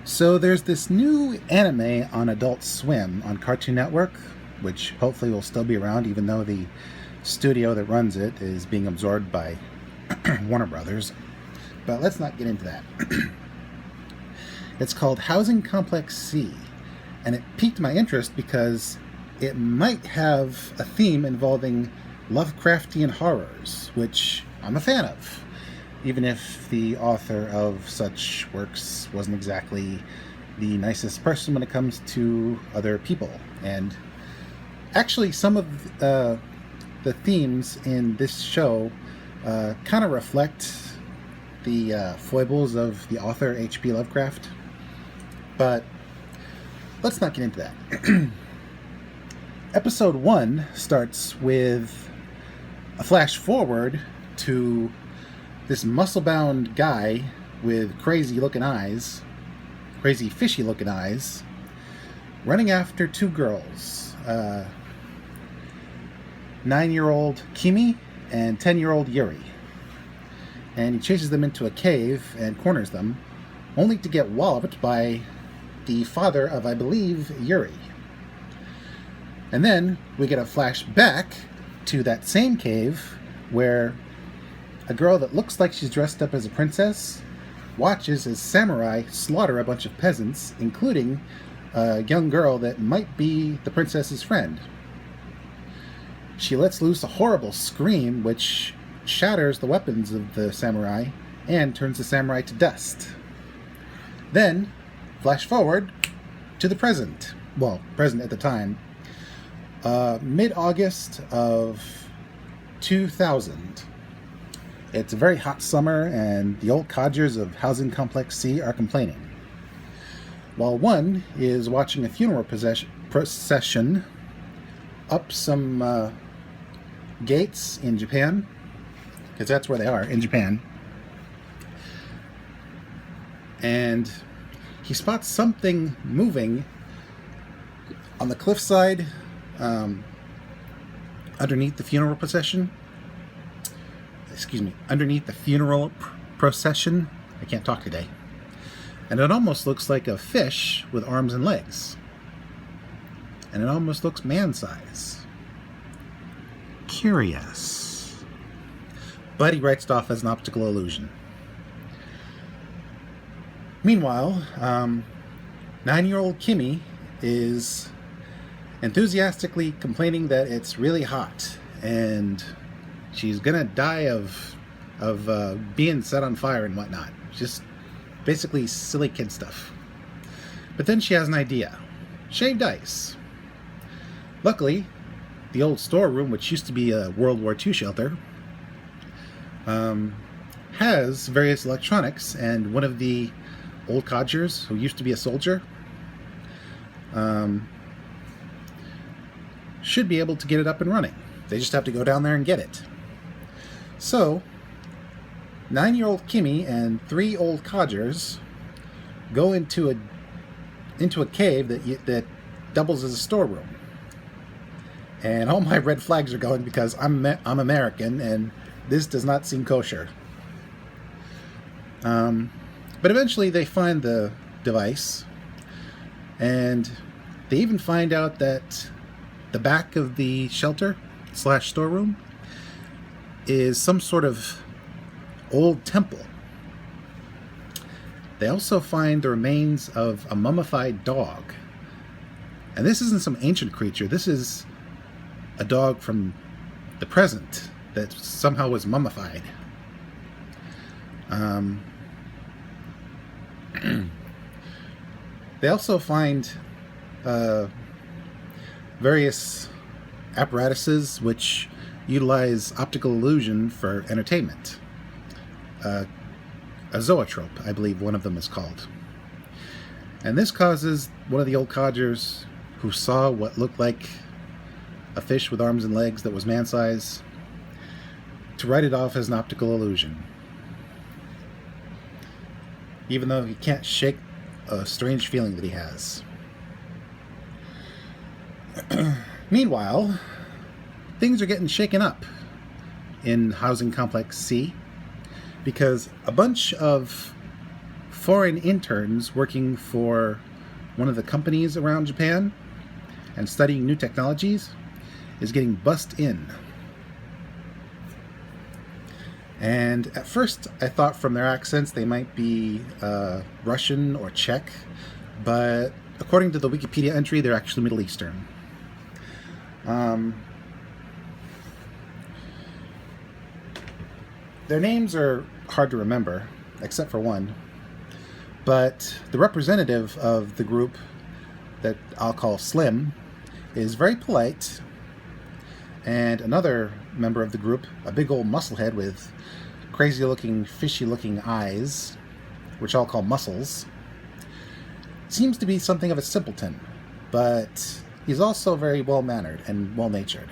So there's this new anime on Adult Swim on Cartoon Network, which hopefully will still be around even though the studio that runs it is being absorbed by Warner Brothers. But let's not get into that. It's called Housing Complex C, and it piqued my interest because it might have a theme involving Lovecraftian horrors, which I'm a fan of, even if the author of such works wasn't exactly the nicest person when it comes to other people. And actually, some of the themes in this show kind of reflect the foibles of the author H.P. Lovecraft. But let's not get into that. Episode 1 starts with a flash forward to this muscle-bound guy with crazy fishy-looking eyes, running after two girls, 9-year-old Kimi and 10-year-old Yuri. And he chases them into a cave and corners them, only to get walloped by the father of, I believe, Yuri. And then we get a flash back to that same cave where a girl that looks like she's dressed up as a princess watches as samurai slaughter a bunch of peasants, including a young girl that might be the princess's friend. She lets loose a horrible scream which shatters the weapons of the samurai and turns the samurai to dust. Then, flash forward to the present. Well, present at the time. Mid-August of 2000. It's a very hot summer, and the old codgers of Housing Complex C are complaining. While one is watching a funeral procession up some gates in Japan, because that's where they are, in Japan, and he spots something moving on the cliffside underneath the funeral procession. Underneath the funeral procession. I can't talk today. And it almost looks like a fish with arms and legs. And it almost looks man-size. Curious. But he writes it off as an optical illusion. Meanwhile, 9-year-old Kimi is enthusiastically complaining that it's really hot and she's gonna die of being set on fire and whatnot. Just basically silly kid stuff. But then she has an idea. Shaved ice. Luckily, the old storeroom, which used to be a World War II shelter, has various electronics, and one of the old codgers, who used to be a soldier, should be able to get it up and running. They just have to go down there and get it. So, 9-year-old Kimi and 3 old codgers go into a cave that doubles as a storeroom. And all my red flags are going because I'm American and this does not seem kosher. But eventually they find the device, and they even find out that the back of the shelter / storeroom is some sort of old temple. They also find the remains of a mummified dog. And this isn't some ancient creature. This is a dog from the present that somehow was mummified. They also find various apparatuses which utilize optical illusion for entertainment. A zoetrope, I believe one of them is called. And this causes one of the old codgers, who saw what looked like a fish with arms and legs that was man-size, to write it off as an optical illusion. Even though he can't shake a strange feeling that he has. Meanwhile, things are getting shaken up in Housing Complex C because a bunch of foreign interns working for one of the companies around Japan and studying new technologies is getting bussed in. And at first I thought from their accents they might be Russian or Czech, but according to the Wikipedia entry, they're actually Middle Eastern. Their names are hard to remember, except for one. But the representative of the group that I'll call Slim is very polite, and another member of the group, a big old musclehead with crazy-looking, fishy-looking eyes, which I'll call Muscles, seems to be something of a simpleton, but he's also very well-mannered and well-natured.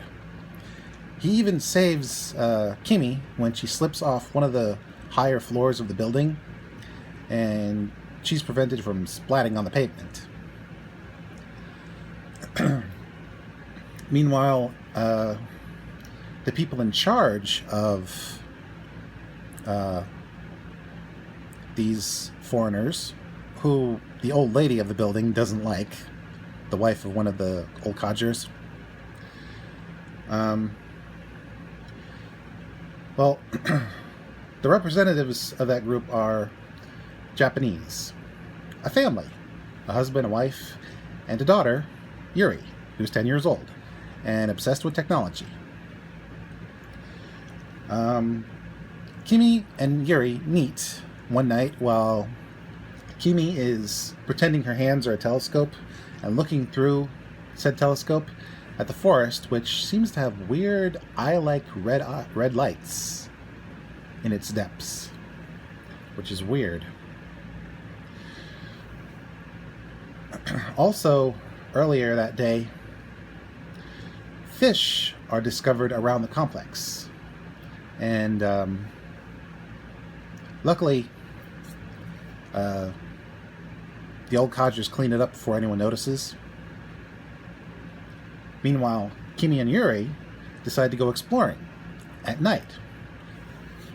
He even saves Kimmy when she slips off one of the higher floors of the building, and she's prevented from splatting on the pavement. Meanwhile, the people in charge of these foreigners, who the old lady of the building doesn't like, the wife of one of the old codgers, well, the representatives of that group are Japanese. A family, a husband, a wife, and a daughter, Yuri, who's 10 years old and obsessed with technology. Kimi and Yuri meet one night while Kimi is pretending her hands are a telescope and looking through said telescope at the forest, which seems to have weird eye-like red lights in its depths, which is weird. Also, earlier that day, fish are discovered around the complex, and luckily the old codgers clean it up before anyone notices. Meanwhile, Kimi and Yuri decide to go exploring at night,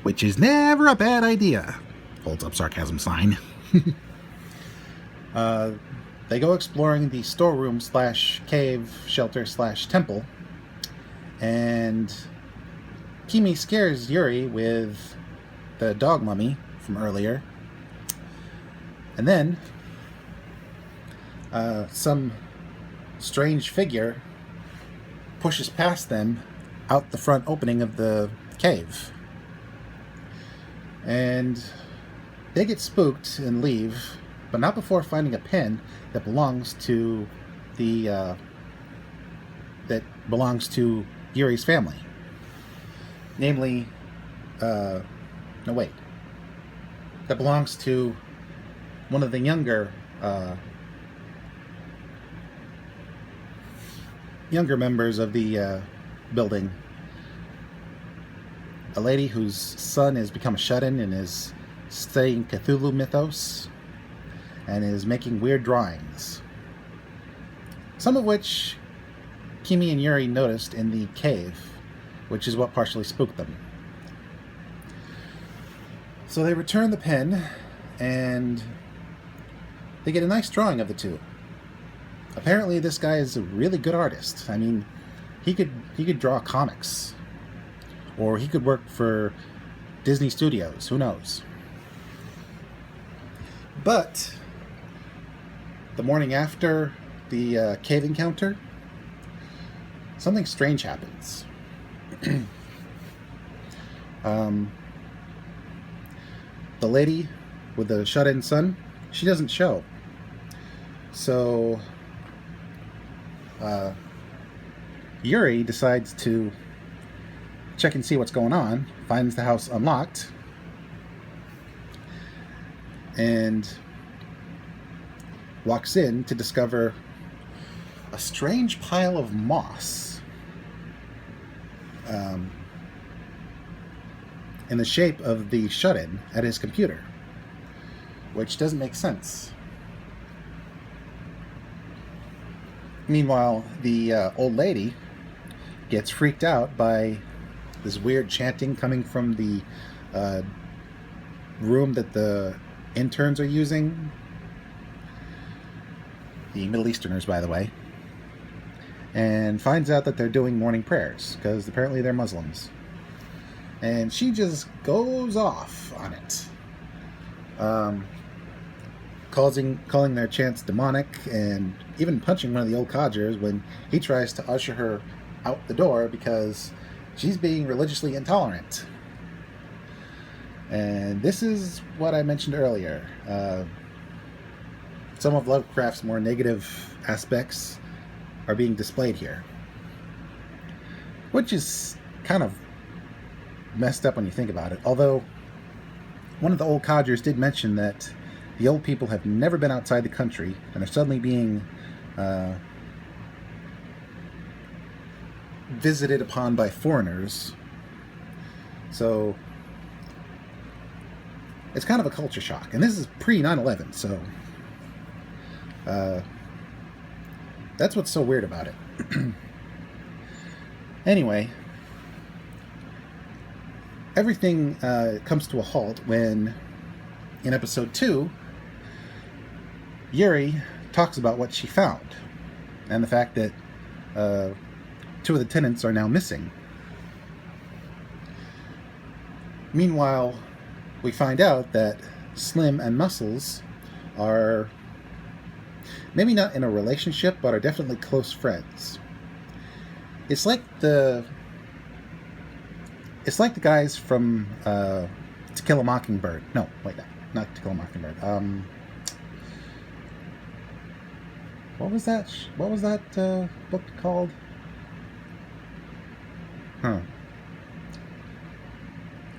which is never a bad idea. Holds up sarcasm sign. They go exploring the storeroom / cave shelter / temple, and Kimi scares Yuri with the dog mummy from earlier, and then some strange figure pushes past them out the front opening of the cave, and they get spooked and leave, but not before finding a pen that belongs to Yuri's family. Namely, that belongs to one of the younger members of the building. A lady whose son has become a shut-in and is studying Cthulhu mythos and is making weird drawings, some of which Kimi and Yuri noticed in the cave, which is what partially spooked them. So they return the pen, and they get a nice drawing of the two. Apparently this guy is a really good artist. I mean, he could draw comics, or he could work for Disney Studios, who knows. But the morning after the cave encounter, something strange happens. The lady with the shut-in son, she doesn't show. So Yuri decides to check and see what's going on, finds the house unlocked, and walks in to discover a strange pile of moss in the shape of the shut-in at his computer, which doesn't make sense. Meanwhile, the old lady gets freaked out by this weird chanting coming from the room that the interns are using. The Middle Easterners, by the way. And finds out that they're doing morning prayers, because apparently they're Muslims. And she just goes off on it. Calling their chants demonic, and even punching one of the old codgers when he tries to usher her out the door because she's being religiously intolerant. And this is what I mentioned earlier. Some of Lovecraft's more negative aspects are being displayed here, which is kind of messed up when you think about it. Although one of the old codgers did mention that the old people have never been outside the country and are suddenly being visited upon by foreigners. So it's kind of a culture shock. And this is pre-9/11, so that's what's so weird about it. Anyway, everything comes to a halt when, in episode 2, Yuri talks about what she found and the fact that 2 of the tenants are now missing. Meanwhile, we find out that Slim and Muscles are maybe not in a relationship, but are definitely close friends. It's like the guys from To Kill a Mockingbird. No, wait, not To Kill a Mockingbird. What was that? What was that book called?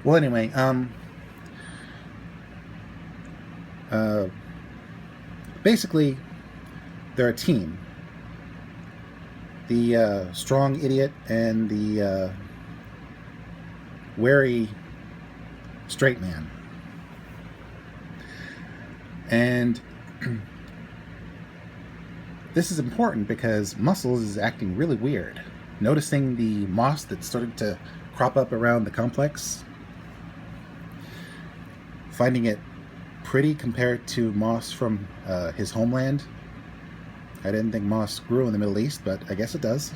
Well, anyway, basically, they're a team. The strong idiot and the wary straight man. And this is important because Muscles is acting really weird. Noticing the moss that started to crop up around the complex. Finding it pretty compared to moss from his homeland. I didn't think moss grew in the Middle East, but I guess it does.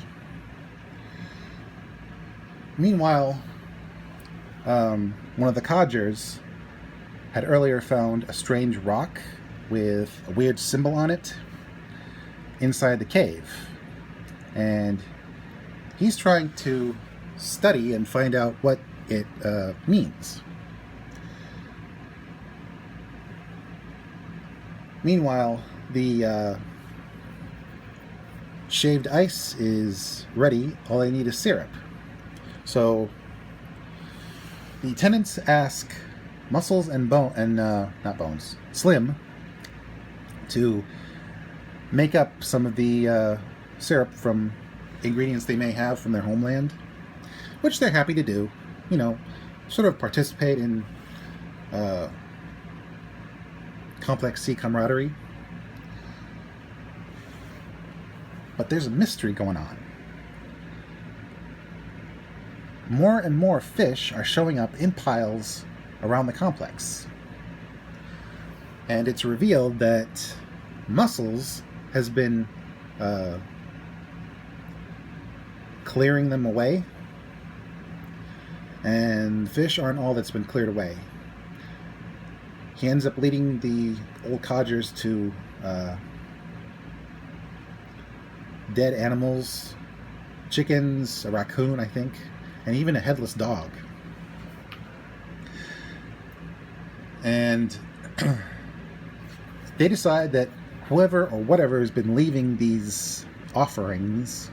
Meanwhile, one of the codgers had earlier found a strange rock with a weird symbol on it inside the cave. And he's trying to study and find out what it means. Meanwhile, the shaved ice is ready. All they need is syrup. So the tenants ask Muscles and Slim to make up some of the syrup from ingredients they may have from their homeland, which they're happy to do. You know, sort of participate in Complex C camaraderie. But there's a mystery going on. More and more fish are showing up in piles around the complex. And it's revealed that Muscles has been clearing them away. And fish aren't all that's been cleared away. He ends up leading the old codgers to dead animals, chickens, a raccoon, I think, and even a headless dog. And they decide that whoever or whatever has been leaving these offerings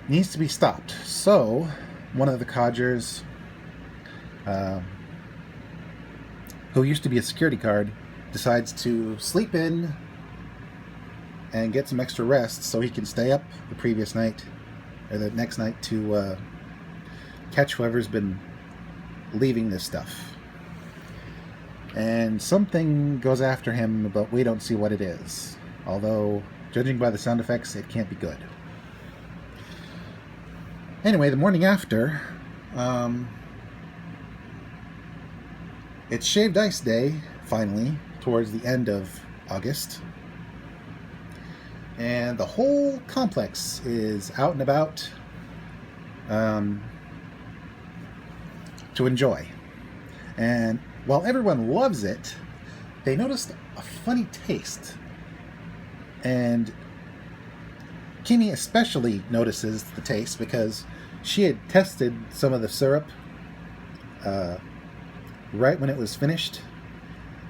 needs to be stopped. So one of the codgers, who used to be a security guard, decides to sleep in and get some extra rest so he can stay up the previous night or the next night to catch whoever's been leaving this stuff. And something goes after him, but we don't see what it is. Although, judging by the sound effects, it can't be good. Anyway, the morning after, It's Shaved Ice Day, finally, towards the end of August. And the whole complex is out and about to enjoy. And while everyone loves it, they noticed a funny taste. And Kimmy especially notices the taste because she had tested some of the syrup right when it was finished,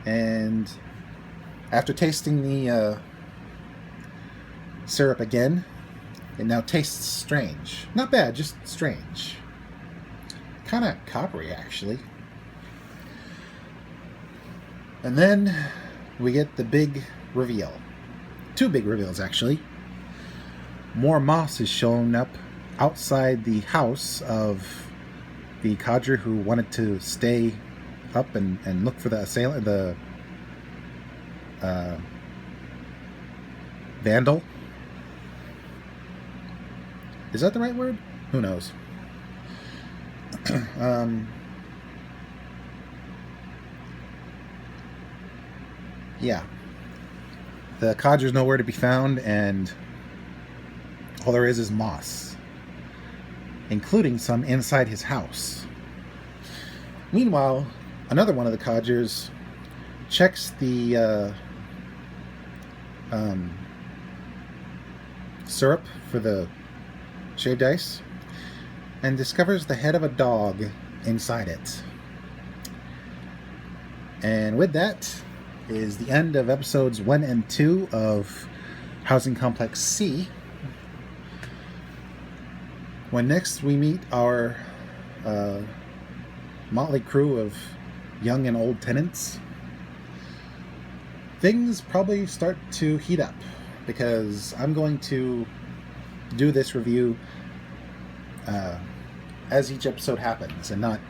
and after tasting the syrup again, it now tastes strange. Not bad, just strange. Kind of coppery, actually. And then we get the big reveal. Two big reveals, actually. More moss is shown up outside the house of the codger who wanted to stay up and look for the assailant, the vandal. Is that the right word? Who knows? Yeah. The codger's nowhere to be found, and all there is moss, including some inside his house. Meanwhile, another one of the codgers checks the syrup for the shaved ice and discovers the head of a dog inside it. And with that is the end of episodes 1 and 2 of Housing Complex C. When next we meet our motley crew of young and old tenants, things probably start to heat up, because I'm going to do this review as each episode happens and not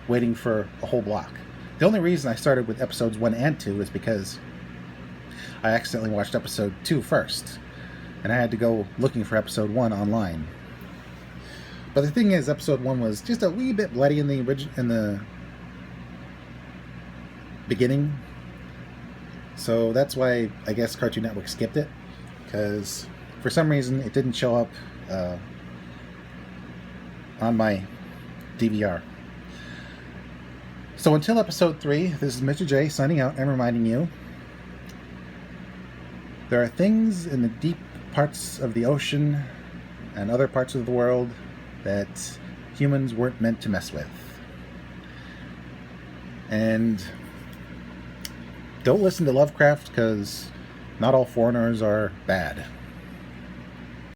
waiting for a whole block. The only reason I started with episodes 1 and 2 is because I accidentally watched episode 2 first, and I had to go looking for episode 1 online. But the thing is, episode 1 was just a wee bit bloody in the beginning, so that's why I guess Cartoon Network skipped it, because for some reason it didn't show up on my DVR. So until episode 3, this is Mr. J signing out and reminding you, there are things in the deep parts of the ocean and other parts of the world that humans weren't meant to mess with. And don't listen to Lovecraft, because not all foreigners are bad.